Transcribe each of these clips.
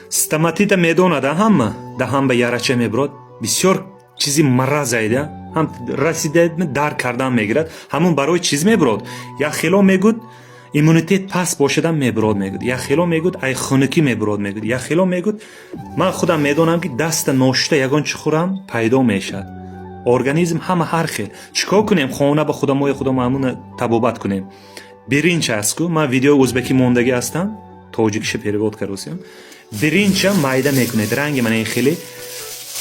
стоматита медонада ҳама даҳанба ярача мебурад, бисёр чизи маразайда ҳам расида дарк кардан мегирад, ҳамун барои чиз мебурад. яхело мегӯд иммунитет паст бошадан мебурад мегӯд, яхело мегӯд айхунукӣ мебурад мегӯд, яхело мегӯд ман худам медонам ки даста ношта ягон чӣ хӯрам пайдо мешавад. организм ҳама ҳар хел. чикор кунем хона ба худамои худам ҳамуна табобат кунем. биринча астку ман видеои ӯзбекӣ мондагӣ ҳастам, тоҷикиша перевод кардем. биринча майда мекунед, ранги мана ин хеле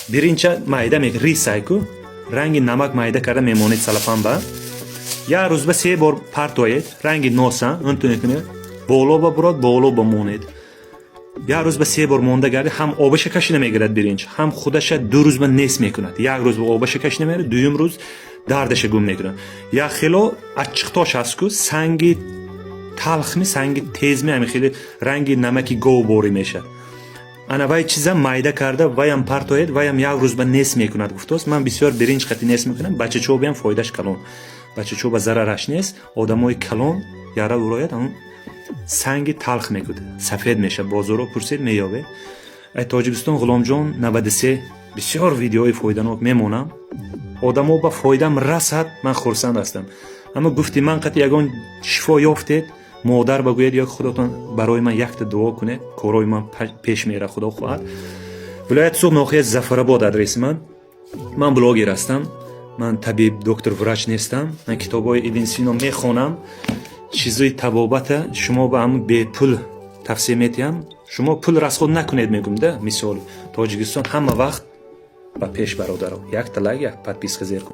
биринча майда мекунед, рисайку ранги намак майда карда мемонед салафан ба. як рӯз ба 3 бор партоед, ранги носан онтуне кунед, боло ба бурад, боло ба монед. як рӯз ба 3 бор монда гардид, ҳам обаша кашида мегирад биринча, ҳам худаша 2 рӯз ба нес мекунад. як рӯз ба обаша кашида мегирад, дуюм рӯз дардаша гум мекунад. як хело ачиқтош астку, санги талхми, санги тезми, ҳамин хеле ранги намаки гов бори мешад. ана вай чиза майда карда ваям партоед, ваям як рӯз ба нес мекунад гуфтост. ман бисёр биринчи қати нес мекунам, бачачӯбиам фоидаш калон. бачачӯба зарараш нест, одамои калон яра урояд ҳамун санги талх мекуд, сафед меша, бозоро пурсед меёбед. ай Тоҷикистон Ғуломҷон 93 бисёр видеои фоиданок мемонам. одамо ба фоидам расад, ман хурсанд ҳастам. аммо гуфти ман қати ягон шифо ёфтед, модар багӯед ё худотон барои ман якта дуо кунед, корои ман пеш мера, худо хоҳад. вилояти Суғ, ноҳияти Зафарабод адреси ман. ман блогер ҳастам, ман табиб, доктор, врач нестам. ман китобҳои Ибн Сино мехонам. чизои табобата шумо ба ҳамун бепул тавсия метиҳам. шумо пул расход накунед мегӯм да. мисол Тоҷикистон ҳама вақт ба пеш бародаро. як лайк, як подписка зер кунед.